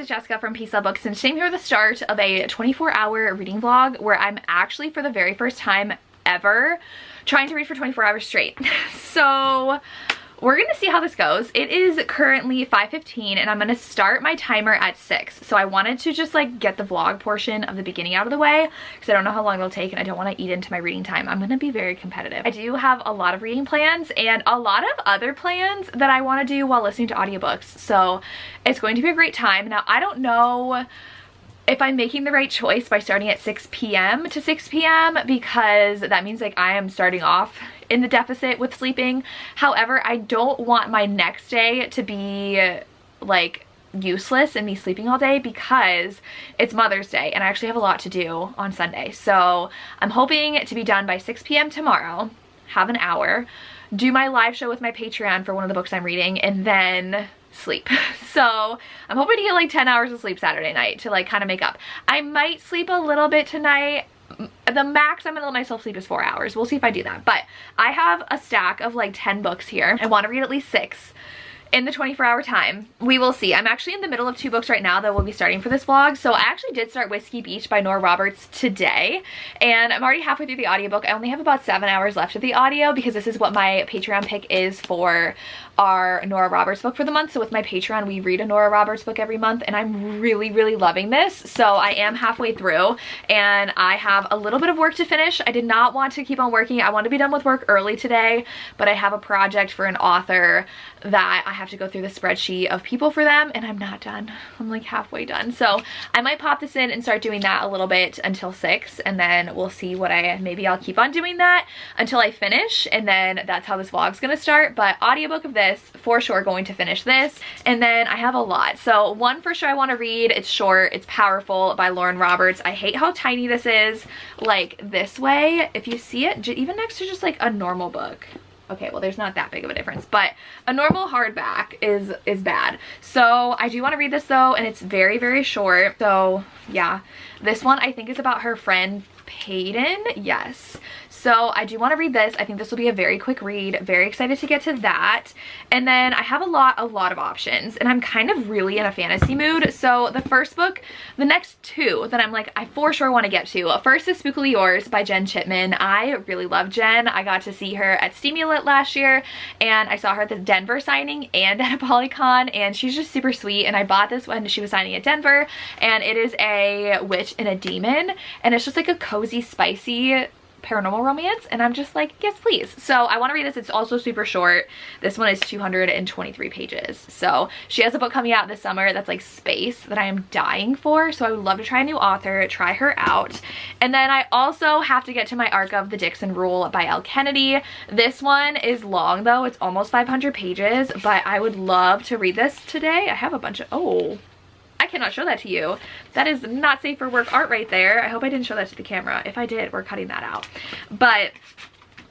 it's Jessica from Peace Love Books, and today I'm here with the start of a 24-hour reading vlog where I'm actually, for the very first time ever, trying to read for 24 hours straight. So we're gonna see how this goes. It is currently 5:15 and I'm gonna start my timer at 6. So I wanted to just like get the vlog portion of the beginning out of the way because I don't know how long it'll take and I don't want to eat into my reading time. I'm gonna be very competitive. I do have a lot of reading plans and a lot of other plans that I want to do while listening to audiobooks. So it's going to be a great time. Now, I don't know if I'm making the right choice by starting at 6 p.m. to 6 p.m. because that means like I am starting off in the deficit with sleeping. However, I don't want my next day to be like useless and me sleeping all day because it's Mother's Day and I actually have a lot to do on Sunday. So I'm hoping to be done by 6 p.m. tomorrow, have an hour, do my live show with my Patreon for one of the books I'm reading, and then sleep. So I'm hoping to get like 10 hours of sleep Saturday night to like kind of make up. I might sleep a little bit tonight. The max I'm gonna let myself sleep is 4 hours. We'll see if I do that. But I have a stack of like 10 books here. I want to read at least 6 in the 24-hour time. We will see. I'm actually in the middle of 2 books right now that we'll be starting for this vlog. So I actually did start Whiskey Beach by Nora Roberts today, and I'm already halfway through the audiobook. I only have about 7 hours left of the audio because this is what my Patreon pick is for our Nora Roberts book for the month. So with my Patreon, we read a Nora Roberts book every month, and I'm really loving this. So I am halfway through and I have a little bit of work to finish. I did not want to keep on working. I want to be done with work early today, but I have a project for an author that I have to go through the spreadsheet of people for them, and I'm not done. I'm like halfway done. So I might pop this in and start doing that a little bit until 6, and then we'll see what maybe I'll keep on doing that until I finish, and then that's how this vlog's gonna start. But audiobook of this, for sure going to finish this, and then I have a lot. So one for sure I want to read, it's short, it's Powerful by Lauren Roberts. I hate how tiny this is, like this way. If you see it, even next to just like a normal book. Okay, well there's not that big of a difference, but a normal hardback is bad. So I do want to read this though, and it's very short. So yeah, this one I think is about her friend Peyton. Yes. So I do want to read this. I think this will be a very quick read. Very excited to get to that. And then I have a lot of options, and I'm kind of really in a fantasy mood. So the first book, the next 2 that I'm like, I for sure want to get to. First is Spookly Yours by Jen Chipman. I really love Jen. I got to see her at Steamulet last year, and I saw her at the Denver signing and at a Polycon, and she's just super sweet. And I bought this when she was signing at Denver, and it is a witch and a demon, and it's just like a cozy, spicy paranormal romance, and I'm just like, yes please. So I want to read this. It's also super short. This one is 223 pages. So she has a book coming out this summer that's like space that I am dying for, so I would love to try a new author, try her out. And then I also have to get to my arc of The Dixon Rule by Elle Kennedy. This one is long though. It's almost 500 pages, but I would love to read this today. I have a bunch of, I cannot show that to you. That is not safe for work art right there. I hope I didn't show that to the camera. If I did, we're cutting that out. But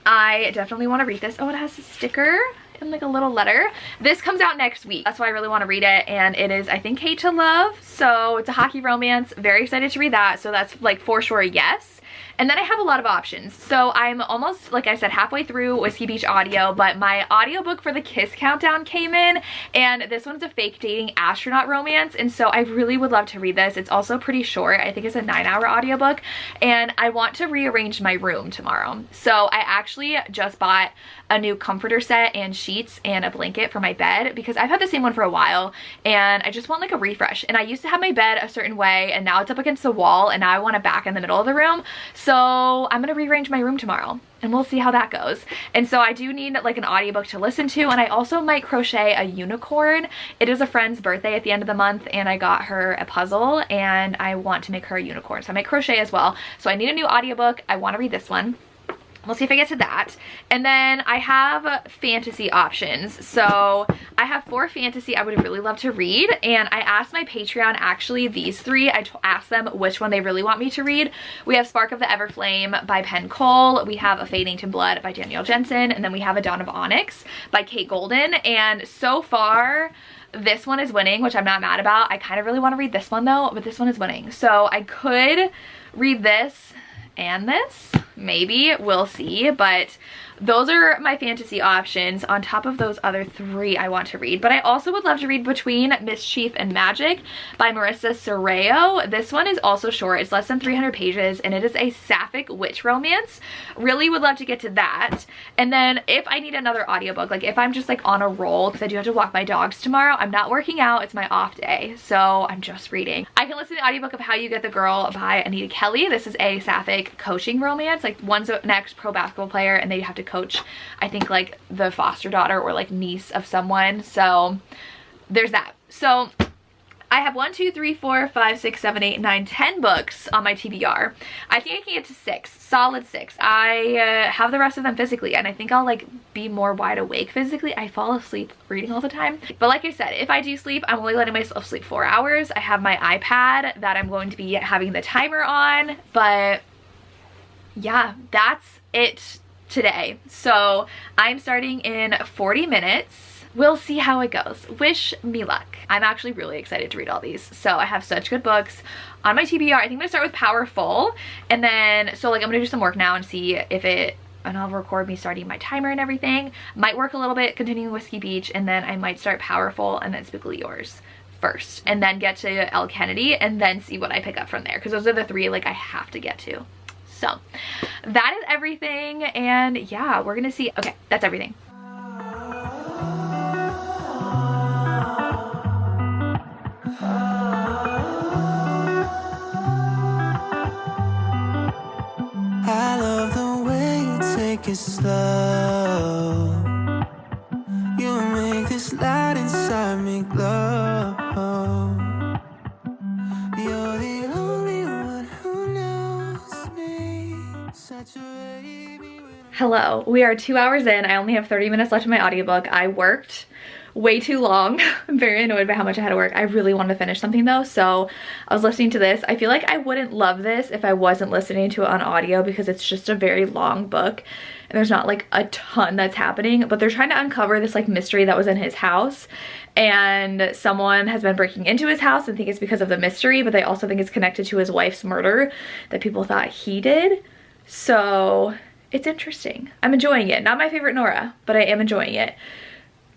I definitely want to read this. Oh, it has a sticker and like a little letter. This comes out next week. That's why I really want to read it. And it is, I think, Hate to Love. So it's a hockey romance. Very excited to read that. So that's like for sure yes. And then I have a lot of options. So I'm almost, like I said, halfway through Whiskey Beach audio, but my audiobook for the Kiss Countdown came in, and this one's a fake dating astronaut romance, and so I really would love to read this. It's also pretty short. I think it's a 9-hour audiobook, and I want to rearrange my room tomorrow. So I actually just bought a new comforter set and sheets and a blanket for my bed because I've had the same one for a while and I just want like a refresh. And I used to have my bed a certain way, and now it's up against the wall, and now I want it back in the middle of the room. So I'm gonna rearrange my room tomorrow, and we'll see how that goes. And so I do need like an audiobook to listen to, and I also might crochet a unicorn. It is a friend's birthday at the end of the month, and I got her a puzzle, and I want to make her a unicorn. So I might crochet as well. So I need a new audiobook. I want to read this one. We'll see if I get to that. And then I have fantasy options. So I have 4 fantasy I would really love to read, and I asked my Patreon, actually these 3, I asked them which one they really want me to read. We have Spark of the Everflame by Penn Cole, we have A Fading to Blood by Danielle Jensen, and then we have A Dawn of Onyx by Kate Golden. And so far this one is winning, which I'm not mad about. I kind of really want to read this one though, but this one is winning. So I could read this and this. maybe, we'll see. But those are my fantasy options on top of those other 3 I want to read. But I also would love to read Between Mischief and Magic by Marissa Serrao. This one is also short. It's less than 300 pages and it is a sapphic witch romance. Really would love to get to that. And then if I need another audiobook, like if I'm just like on a roll, because I do have to walk my dogs tomorrow, I'm not working out, it's my off day, so I'm just reading. I can listen to the audiobook of How You Get the Girl by Anita Kelly. This is a sapphic coaching romance. Like one's an ex-pro basketball player and they have to coach, I think, like the foster daughter or like niece of someone. So there's that. So I have 1, 2, 3, 4, 5, 6, 7, 8, 9, 10 books on my TBR. I think I can get to 6, solid 6. I have the rest of them physically, and I think I'll like be more wide awake physically. I fall asleep reading all the time. But like I said, if I do sleep, I'm only letting myself sleep 4 hours. I have my iPad that I'm going to be having the timer on. But yeah, that's it today. So I'm starting in 40 minutes. We'll see how it goes. Wish me luck. I'm actually really excited to read all these. So I have such good books on my TBR. I think I'm gonna start with Powerful. And then, so like I'm gonna do some work now and see if it, and I'll record me starting my timer and everything. Might work a little bit continuing Whiskey Beach, and then I might start Powerful and then Spookly Yours first. And then get to Elle Kennedy and then see what I pick up from there. Because those are the 3 like I have to get to. So that is everything. And yeah, we're gonna see. Okay, that's everything. I love the way you take it slow. You make this light inside me glow. You're the only one who knows me. Saturate me with... Hello, we are 2 hours in. I only have 30 minutes left in my audiobook. I worked way too long. I'm very annoyed by how much I had to work. I really wanted to finish something though, so I was listening to this. I feel like I wouldn't love this if I wasn't listening to it on audio because it's just a very long book and there's not like a ton that's happening, but they're trying to uncover this like mystery that was in his house, and someone has been breaking into his house and think it's because of the mystery, but they also think it's connected to his wife's murder that people thought he did. So it's interesting. I'm enjoying it. Not my favorite Nora, but I am enjoying it.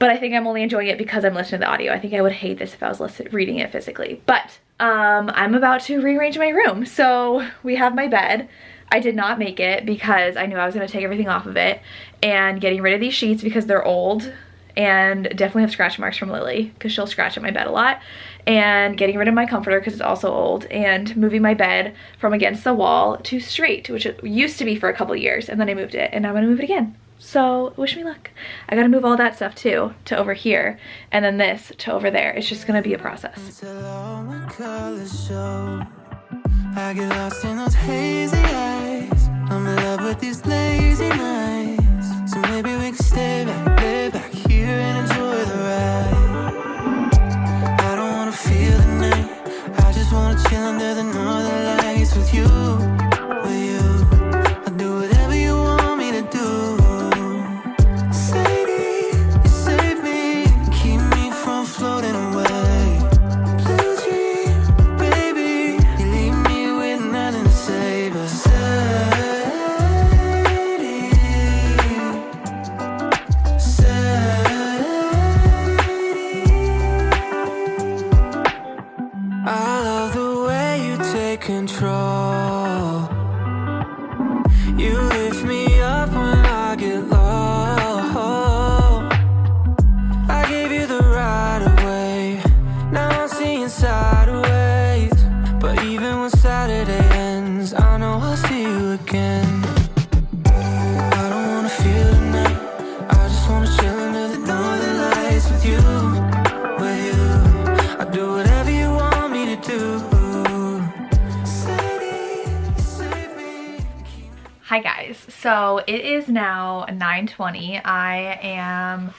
But I think I'm only enjoying it because I'm listening to the audio. I think I would hate this if I was reading it physically. But I'm about to rearrange my room. So we have my bed. I did not make it because I knew I was going to take everything off of it, and getting rid of these sheets because they're old and definitely have scratch marks from Lily because she'll scratch at my bed a lot, and getting rid of my comforter because it's also old, and moving my bed from against the wall to straight, which it used to be for a couple years, and then I moved it, and now I'm going to move it again. So wish me luck. I gotta move all that stuff too to over here, and then this to over there. It's just gonna be a process. I get lost in those hazy eyes. I'm in love with these lazy nights. So maybe we can stay back, lay back here and enjoy the ride. I don't wanna feel the night. I just wanna chill under the northern lights with you, with you. I'll do whatever you want me to do. Floating away, blue dream, baby. You leave me with nothing to say but I love the way you take control. You lift me up when I get low. I gave you the right of way. Now I'm seeing sideways. But even when Saturday ends, I know I'll see you again. I don't wanna feel the night. I just wanna chill under the northern lights with you, with you. I'll do whatever you want me to do. Hi guys, so it is now 9:20. I am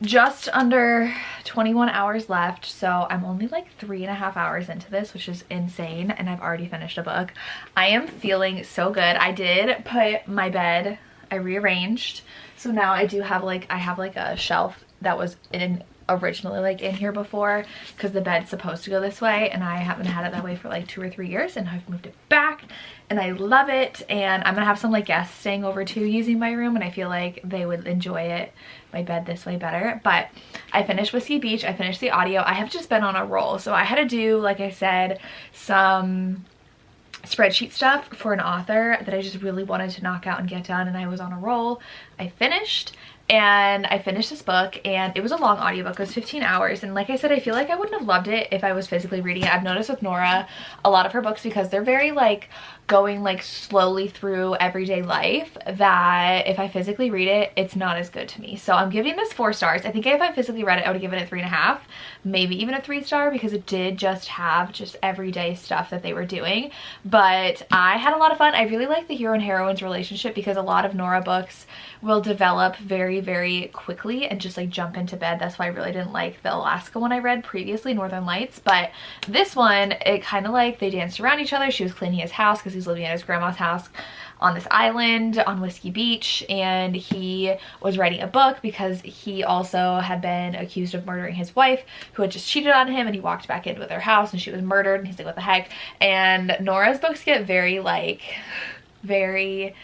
just under 21 hours left, so I'm only like 3.5 hours into this, which is insane, and I've already finished a book. I am feeling so good. I did put my bed, I rearranged, so now I do have like, I have like a shelf that was in originally like in here before, because the bed's supposed to go this way and I haven't had it that way for like 2 or 3 years, and I've moved it back and I love it. And I'm gonna have some like guests staying over too using my room, and I feel like they would enjoy it, my bed this way, better. But I finished Whiskey Beach, I finished the audio. I have just been on a roll, so I had to do, like I said, some spreadsheet stuff for an author that I just really wanted to knock out and get done, and I was on a roll. I finished this book, and it was a long audiobook. It was 15 hours, and like I said, I feel like I wouldn't have loved it if I was physically reading it. I've noticed with Nora, a lot of her books, because they're very like going like slowly through everyday life, that if I physically read it, it's not as good to me. So I'm giving this 4 stars. I think if I physically read it, I would give it a 3.5, maybe even a 3-star, because it did just have just everyday stuff that they were doing. But I had a lot of fun. I really like the hero and heroine's relationship, because a lot of Nora books will develop very, very quickly and just like jump into bed. That's why I really didn't like the Alaska one I read previously, Northern Lights. But this one, it kind of like they danced around each other. She was cleaning his house because he's living at his grandma's house on this island on Whiskey Beach, and he was writing a book because he also had been accused of murdering his wife, who had just cheated on him, and he walked back into their house and she was murdered, and he's like, what the heck? And Nora's books get very like very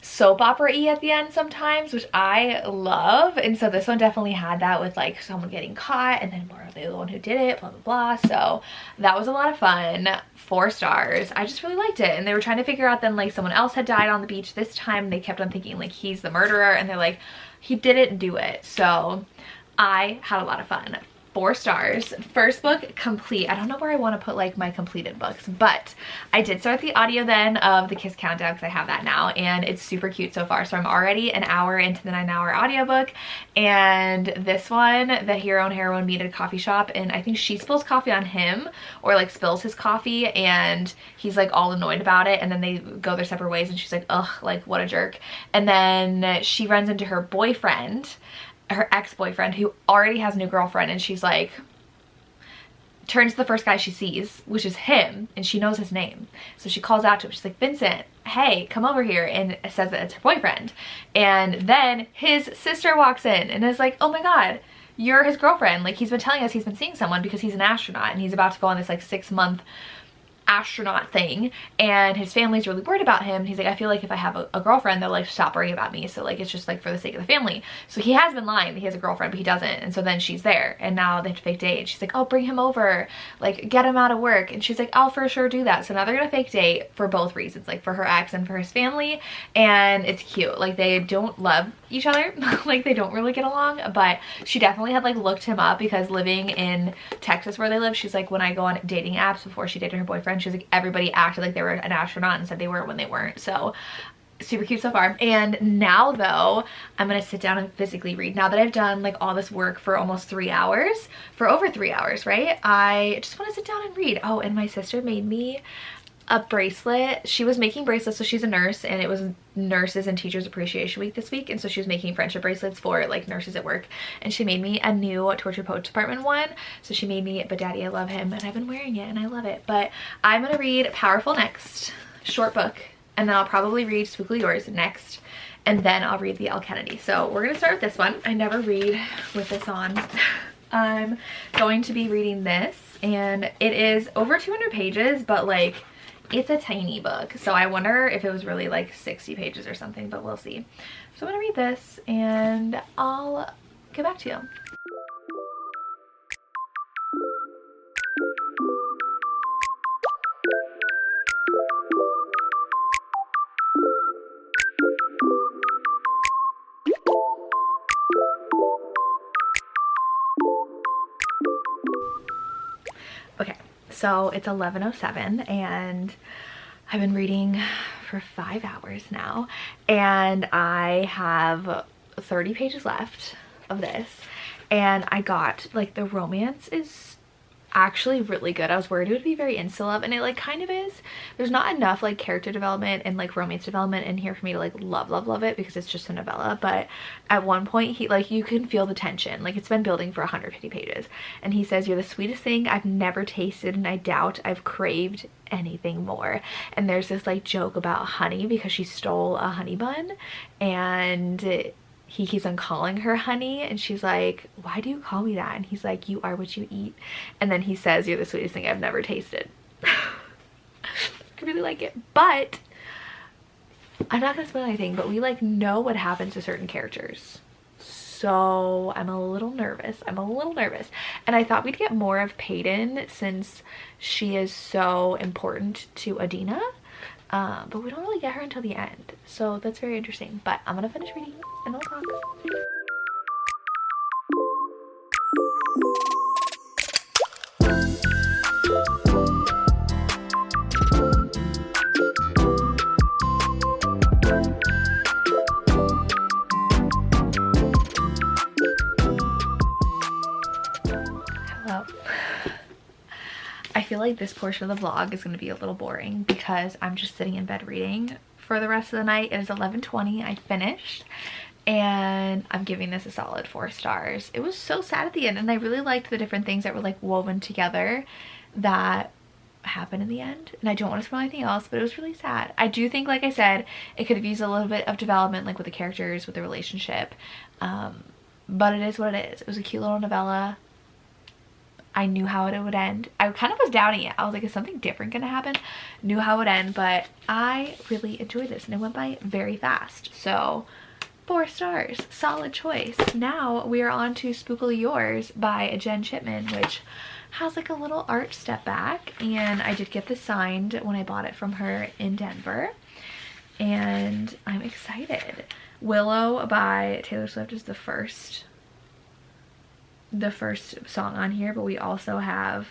soap opera-y at the end sometimes, which I love. And so this one definitely had that, with like someone getting caught and then Nora the one who did it, blah blah blah. So that was a lot of fun. 4 stars. I just really liked it. And they were trying to figure out then like someone else had died on the beach this time. They kept on thinking like he's the murderer, and they're like, he didn't do it. So I had a lot of fun. 4 stars. First book complete. I don't know where I want to put like my completed books, but I did start the audio then of the Kiss Countdown, because I have that now, and it's super cute so far. So I'm already an hour into the 9-hour audiobook, and this one, the hero and heroine meet at a coffee shop, and I think she spills coffee on him, or like spills his coffee, and he's like all annoyed about it, and then they go their separate ways, and she's like, ugh, like what a jerk. And then she runs into her boyfriend, her ex-boyfriend, who already has a new girlfriend, and she's like, turns to the first guy she sees, which is him, and she knows his name. So she calls out to him. She's like, Vincent, hey, come over here, and says that it's her boyfriend. And then his sister walks in and is like, oh my god, you're his girlfriend. Like, he's been telling us he's been seeing someone because he's an astronaut, and he's about to go on this like 6-month astronaut thing, and his family's really worried about him. He's like, I feel like if I have a girlfriend, they'll like stop worrying about me, so like it's just like for the sake of the family. So he has been lying that he has a girlfriend, but he doesn't. And so then she's there, and now they have to fake date. She's like, oh, bring him over, like get him out of work. And she's like, I'll for sure do that. So now they're gonna fake date for both reasons, like for her ex and for his family. And it's cute. Like they don't love each other like they don't really get along, but she definitely had like looked him up, because living in Texas where they live, she's like, when I go on dating apps, before she dated her boyfriend, she was like, everybody acted like they were an astronaut and said they were when they weren't. So super cute so far. And now though, I'm gonna sit down and physically read. Now that I've done like all this work for almost 3 hours, for over 3 hours, right? I just want to sit down and read. Oh, and my sister made me a bracelet. She was making bracelets, so she's a nurse, and it was Nurses and Teachers Appreciation Week this week, and so she was making friendship bracelets for like nurses at work, and she made me a new Torture Poach Department one. So she made me But Daddy I Love Him, and I've been wearing it and I love it. But I'm gonna read Powerful next, short book, and then I'll probably read Spookly Yours next, and then I'll read the L. Kennedy. So we're gonna start with this one. I never read with this on. I'm going to be reading this, and it is over 200 pages, but like it's a tiny book, so I wonder if it was really like 60 pages or something, but we'll see. So I'm gonna read this and I'll get back to you. Okay, so it's 11:07 and I've been reading for 5 hours now, and I have 30 pages left of this, and I got like the romance is actually really good. I was worried it would be very insta-love, and it like kind of is. There's not enough like character development and like romance development in here for me to like love it, because it's just a novella. But at one point he like, you can feel the tension, like it's been building for 150 pages, and he says, you're the sweetest thing I've never tasted, and I doubt I've craved anything more. And there's this like joke about honey, because she stole a honey bun, and he keeps on calling her honey, and she's like, why do you call me that? And he's like, you are what you eat. And then he says, you're the sweetest thing I've never tasted. I really like it, but I'm not gonna spoil anything, but we like know what happens to certain characters, so I'm a little nervous. And I thought we'd get more of Peyton since she is so important to Adina, but we don't really get her until the end, so that's very interesting. But I'm gonna finish reading and I'll talk. I feel like this portion of the vlog is going to be a little boring because I'm just sitting in bed reading for the rest of the night. It is 11:20. I finished and I'm giving this a solid 4 stars. It was so sad at the end, and I really liked the different things that were like woven together that happened in the end. And I don't want to spoil anything else, but it was really sad. I do think, like I said, it could have used a little bit of development, like with the characters, with the relationship, but it is what it is. It was a cute little novella. I knew how it would end. I kind of was doubting it. I was like, is something different gonna happen? Knew how it would end, but I really enjoyed this and it went by very fast. So 4 stars, solid choice. Now we are on to Spookly Yours by Jen Chipman, which has like a little art step back, and I did get this signed when I bought it from her in Denver, and I'm excited. Willow by Taylor Swift is the first song on here, but we also have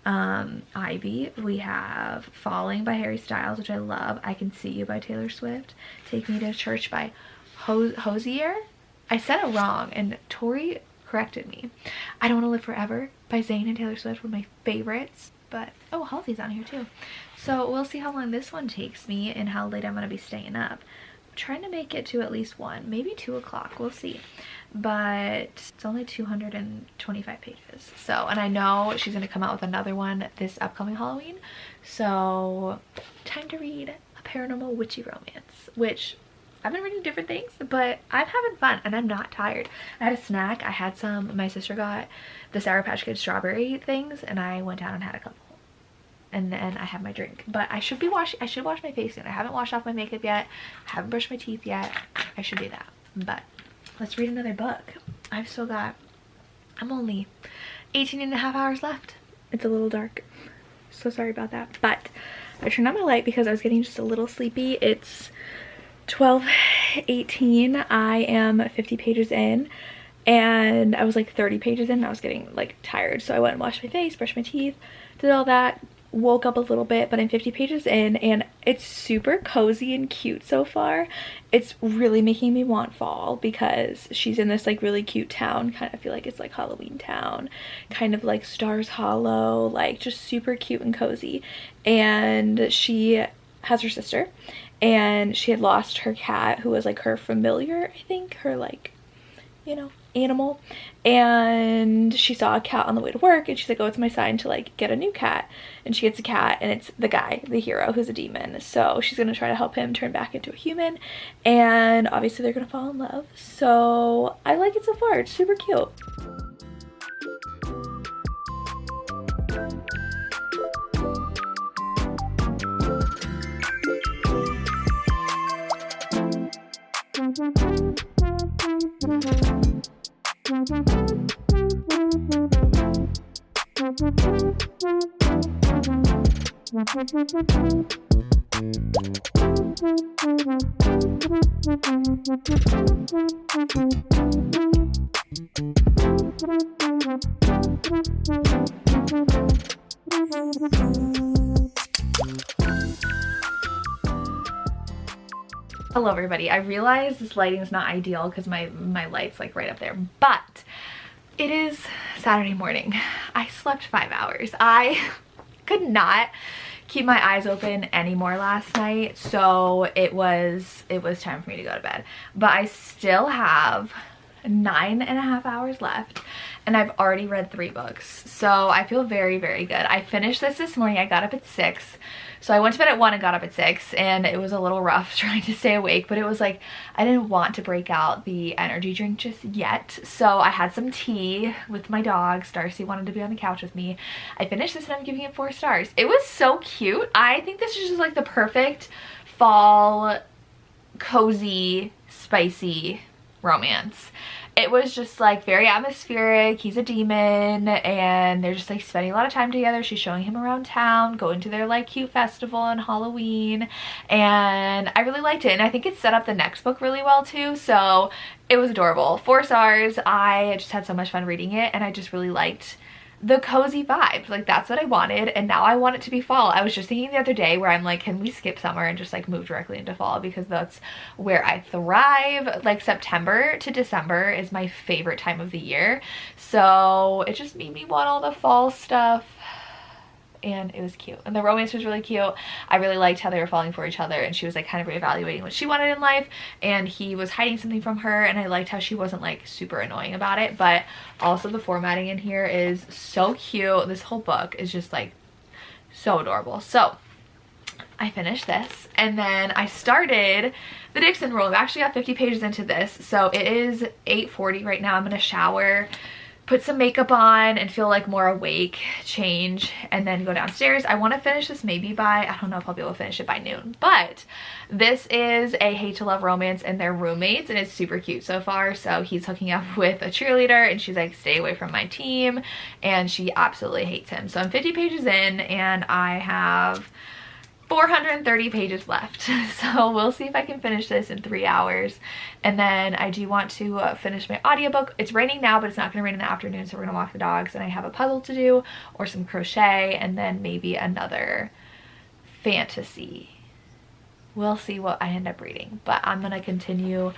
Ivy. We have Falling by Harry Styles, which I love. I Can See You by Taylor Swift. Take Me to Church by Hosier. I said it wrong and Tori corrected me. I Don't Want to Live Forever by Zayn and Taylor Swift, one of my favorites. But oh, Halsey's on here too. So we'll see how long this one takes me and how late I'm gonna be staying up. I'm trying to make it to at least 1, maybe 2 o'clock, we'll see. But it's only 225 pages. So, and I know she's gonna come out with another one this upcoming Halloween, so time to read a paranormal witchy romance, which I've been reading different things, but I'm having fun and I'm not tired. I had a snack. I had some, my sister got the Sour Patch Kids strawberry things, and I went down and had a couple, and then I have my drink. But I should wash my face soon. I haven't washed off my makeup yet. I haven't brushed my teeth yet. I should do that. But let's read another book. I'm only 18 and a half hours left. It's a little dark, so sorry about that. But I turned on my light because I was getting just a little sleepy. It's 12:18. I am 50 pages in, and I was like 30 pages in and I was getting like tired, so I went and washed my face, brushed my teeth, did all that, woke up a little bit, but I'm 50 pages in and it's super cozy and cute so far. It's really making me want fall because she's in this like really cute town. Kind of feel like it's like Halloween town, kind of like Stars Hollow, like just super cute and cozy. And she has her sister, and she had lost her cat, who was like her familiar, I think, her like, you know, animal. And she saw a cat on the way to work, and she's like, oh, it's my sign to like get a new cat. And she gets a cat, and it's the guy, the hero, who's a demon. So she's gonna try to help him turn back into a human, and obviously they're gonna fall in love. So I like it so far. It's super cute. Hello everybody. I realize this lighting is not ideal because my light's like right up there, but it is Saturday morning. I slept 5 hours. I could not keep my eyes open anymore last night, so it was time for me to go to bed. But I still have 9.5 hours left and I've already read 3 books. So I feel very, very good. I finished this morning. I got up at 6. So I went to bed at 1 and got up at 6, and it was a little rough trying to stay awake, but it was like I didn't want to break out the energy drink just yet. So I had some tea with my dogs. Darcy wanted to be on the couch with me. I finished this and I'm giving it 4 stars. It was so cute. I think this is just like the perfect fall, cozy, spicy romance. It was just like very atmospheric. He's a demon and they're just like spending a lot of time together. She's showing him around town, going to their like cute festival on Halloween, and I really liked it. And I think it set up the next book really well too, so it was adorable. 4 stars. I just had so much fun reading it, and I just really liked the cozy vibes. Like that's what I wanted, and now I want it to be fall. I was just thinking the other day where I'm like, can we skip summer and just like move directly into fall, because that's where I thrive. Like September to December is my favorite time of the year, so it just made me want all the fall stuff. And it was cute, and the romance was really cute. I really liked how they were falling for each other, and she was like kind of reevaluating what she wanted in life, and he was hiding something from her, and I liked how she wasn't like super annoying about it. But also the formatting in here is so cute. This whole book is just like so adorable. So I finished this, and then I started the Dixon rule. I've actually got 50 pages into this, so it is 8:40 right now. I'm gonna shower, put some makeup on, and feel like more awake, change, and then go downstairs. I want to finish this maybe by, I don't know if I'll be able to finish it by noon, but this is a hate to love romance, and they're roommates, and it's super cute so far. So he's hooking up with a cheerleader, and she's like, stay away from my team, and she absolutely hates him. So I'm 50 pages in, and I have 430 pages left, so we'll see if I can finish this in 3 hours. And then I do want to finish my audiobook. It's raining now, but it's not going to rain in the afternoon, so we're going to walk the dogs, and I have a puzzle to do or some crochet, and then maybe another fantasy. We'll see what I end up reading, but I'm going to continue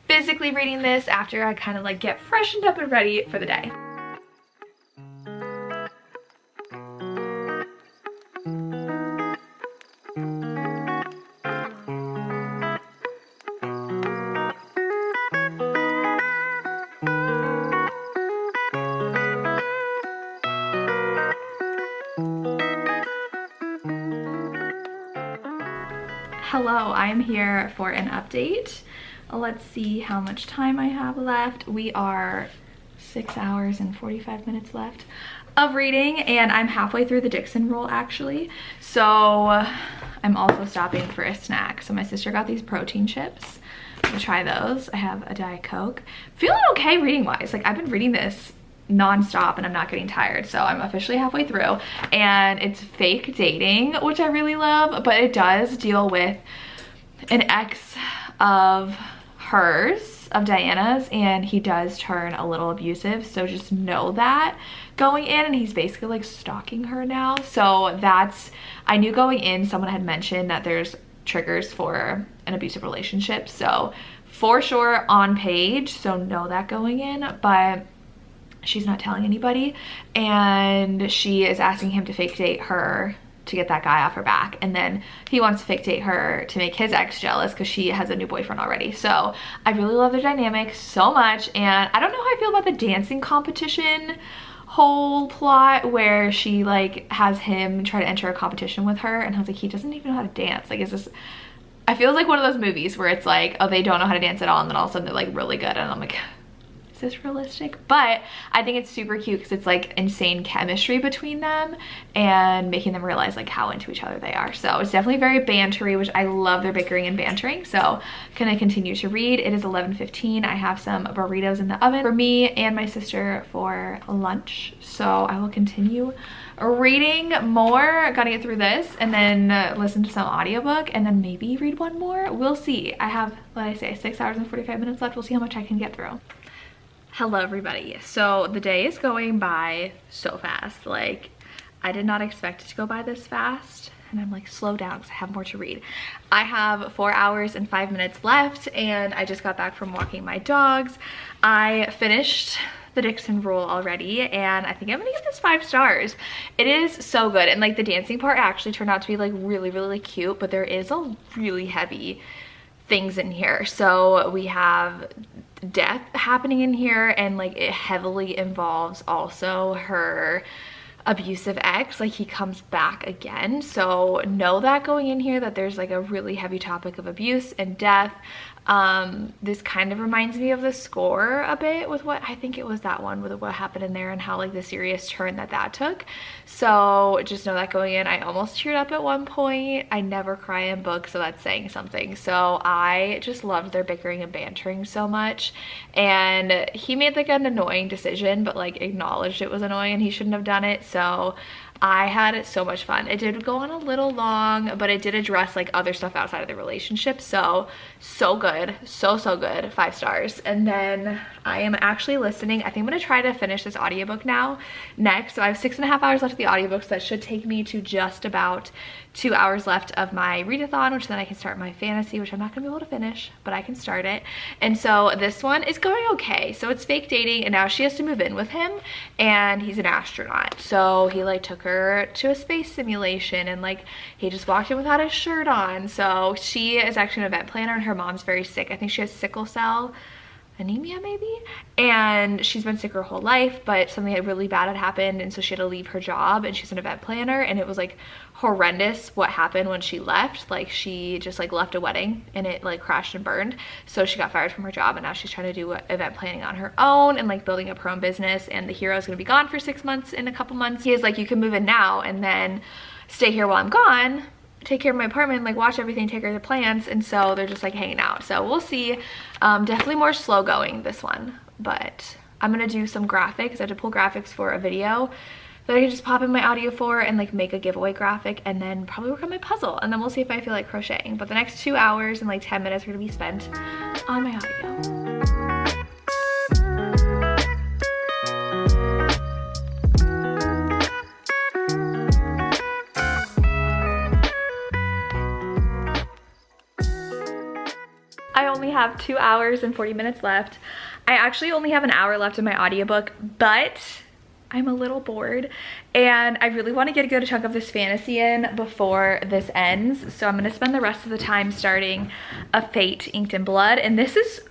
physically reading this after I kind of like get freshened up and ready for the day. Hello, I am here for an update. Let's see how much time I have left. We are 6 hours and 45 minutes left of reading, and I'm halfway through the Dixon rule actually. So I'm also stopping for a snack. So my sister got these protein chips. I'm gonna try those. I have a Diet Coke. Feeling okay reading wise. Like I've been reading this non-stop and I'm not getting tired, so I'm officially halfway through, and it's fake dating, which I really love, but it does deal with an ex of hers, of Diana's, and he does turn a little abusive, so just know that going in, and he's basically like stalking her now. So that's, I knew going in someone had mentioned that there's triggers for an abusive relationship, so for sure on page, so know that going in. But she's not telling anybody, and she is asking him to fake date her to get that guy off her back, and then he wants to fake date her to make his ex jealous because she has a new boyfriend already. So I really love their dynamic so much, and I don't know how I feel about the dancing competition whole plot where she like has him try to enter a competition with her, and I was like, he doesn't even know how to dance. Like, is this, I feel like one of those movies where it's like, oh, they don't know how to dance at all, and then all of a sudden they're like really good, and I'm like, is this realistic? But I think it's super cute because it's like insane chemistry between them and making them realize like how into each other they are. So it's definitely very bantery, which I love their bickering and bantering. So gonna continue to read. It is 11:15. I have some burritos in the oven for me and my sister for lunch, so I will continue reading more. Gotta get through this and then listen to some audiobook and then maybe read one more. We'll see. I have, what did I say, 6 hours and 45 minutes left. We'll see how much I can get through. Hello everybody. So the day is going by so fast. Like, I did not expect it to go by this fast, and I'm like, slow down because I have more to read. I have 4 hours and 5 minutes left, and I just got back from walking my dogs. I finished the Dixon rule already, and I think I'm gonna give this 5 stars. It is so good, and like the dancing part actually turned out to be like really, really cute, but there is a really heavy things in here. So we have death happening in here, and like it heavily involves also her abusive ex. Like he comes back again, so know that going in here that there's like a really heavy topic of abuse and death. This kind of reminds me of The Score a bit, with what I think it was, that one with what happened in there and how like the serious turn that took. So just know that going in. I almost teared up at one point. I never cry in books, so that's saying something. So I just loved their bickering and bantering so much, and he made like an annoying decision but like acknowledged it was annoying and he shouldn't have done it. So I had so much fun. It did go on a little long, but it did address like other stuff outside of the relationship. So good. So good. 5 stars. And then I am actually listening. I think I'm going to try to finish this audiobook now next. So I have 6.5 hours left of the audiobook, so that should take me to just about 2 hours left of my readathon, which then I can start my fantasy, which I'm not gonna be able to finish, but I can start it. And so this one is going okay. So it's fake dating, and now she has to move in with him, and he's an astronaut. So he like took her to a space simulation, and like he just walked in without his shirt on. So she is actually an event planner, and her mom's very sick. I think she has sickle cell anemia maybe, and she's been sick her whole life, but something really bad had happened, and so she had to leave her job, and she's an event planner, and it was like horrendous what happened when she left. Like she just like left a wedding and it like crashed and burned, so she got fired from her job, and now she's trying to do event planning on her own and like building up her own business. And the hero is going to be gone for 6 months. In a couple months he is like, you can move in now and then stay here while I'm gone, take care of my apartment, like watch everything, take care of the plants. And so they're just like hanging out. So we'll see. Definitely more slow going, this one, but I'm gonna do some graphics. I have to pull graphics for a video that I can just pop in my audio for and like make a giveaway graphic, and then probably work on my puzzle, and then we'll see if I feel like crocheting. But the next 2 hours and like 10 minutes are gonna be spent on my audio. I only have 2 hours and 40 minutes left. I actually only have an hour left in my audiobook, but I'm a little bored and I really want to get a good chunk of this fantasy in before this ends. So I'm going to spend the rest of the time starting A Fate Inked in Blood, and this is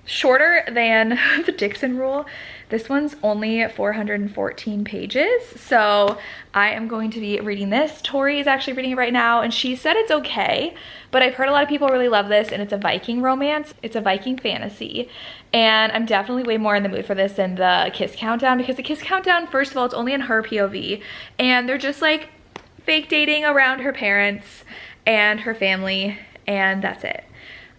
shorter than the Dixon rule. This one's only 414 pages, so I am going to be reading this. Tori is actually reading it right now, and she said it's okay, but I've heard a lot of people really love this, and it's a Viking romance. It's a Viking fantasy, and I'm definitely way more in the mood for this than the Kiss Countdown, because the Kiss Countdown, first of all, it's only in her POV, and they're just like fake dating around her parents and her family, and that's it.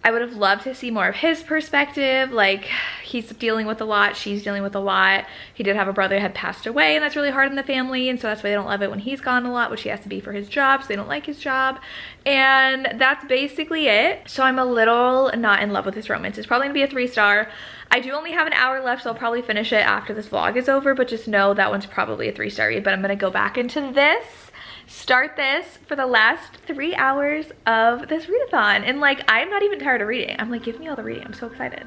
I would have loved to see more of his perspective. Like, he's dealing with a lot, she's dealing with a lot. He did have a brother that had passed away, and that's really hard in the family, and so that's why they don't love it when he's gone a lot, which he has to be for his job, so they don't like his job. And that's basically it. So I'm a little not in love with this romance. It's probably gonna be a 3-star. I do only have an hour left, so I'll probably finish it after this vlog is over, but just know that one's probably a 3-star read. But I'm gonna go back into this, start this for the last 3 hours of this readathon, and like I'm not even tired of reading. I'm like, give me all the reading. I'm so excited.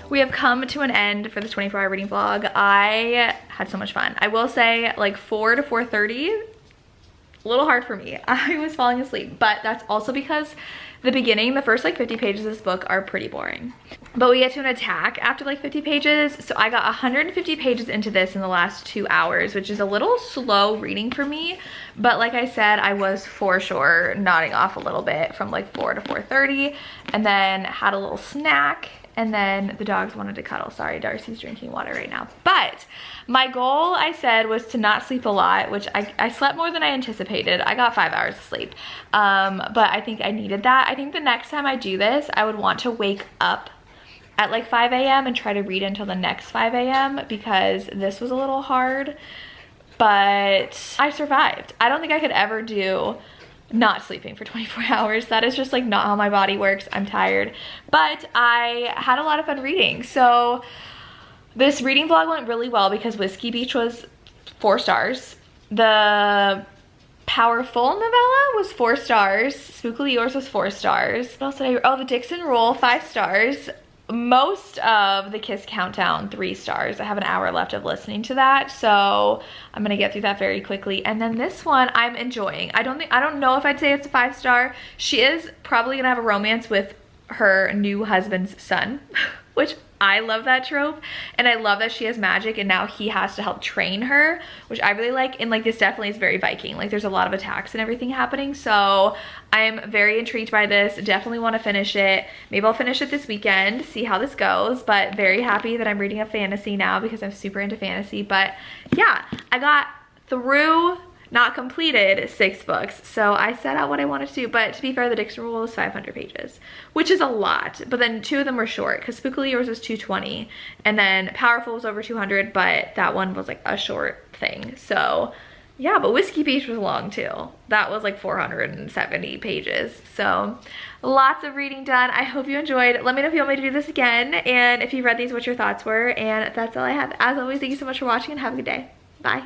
We have come to an end for this 24-hour reading vlog. I had so much fun. I will say, like 4 to 4:30, a little hard for me. I was falling asleep, but that's also because the beginning, the first like 50 pages of this book are pretty boring. But we get to an attack after like 50 pages. So I got 150 pages into this in the last 2 hours, which is a little slow reading for me. But like I said, I was for sure nodding off a little bit from like 4 to 4:30, and then had a little snack. And then the dogs wanted to cuddle. Sorry, Darcy's drinking water right now. But my goal, I said, was to not sleep a lot, which I slept more than I anticipated. I got 5 hours of sleep. But I think I needed that. I think the next time I do this, I would want to wake up at like 5 a.m. and try to read until the next 5 a.m. because this was a little hard, but I survived. I don't think I could ever do not sleeping for 24 hours. That is just like not how my body works. I'm tired, but I had a lot of fun reading. So this reading vlog went really well because Whiskey Beach was 4 stars. The Powerful novella was 4 stars. Spookly Yours was 4 stars. What else did I, oh, the Dixon Rule, 5 stars. Most of the Kiss Countdown, 3 stars. I have an hour left of listening to that, so I'm gonna get through that very quickly. And then this one I'm enjoying. I don't know if I'd say it's a 5 star. She is probably gonna have a romance with her new husband's son, which I love that trope, and I love that she has magic and now he has to help train her, which I really like. And like, this definitely is very Viking. Like, there's a lot of attacks and everything happening, so I'm very intrigued by this. Definitely want to finish it. Maybe I'll finish it this weekend, see how this goes, but very happy that I'm reading a fantasy now because I'm super into fantasy. But yeah, I got through, not completed, 6 books. So I set out what I wanted to do, but to be fair, the Dixon Rule was 500 pages, which is a lot, but then 2 of them were short because Spookly Yours was 220 and then Powerful was over 200, but that one was like a short thing. So yeah, but Whiskey Beach was long too. That was like 470 pages. So lots of reading done. I hope you enjoyed. Let me know if you want me to do this again, and if you read these, what your thoughts were. And that's all I have. As always, thank you so much for watching and have a good day. Bye.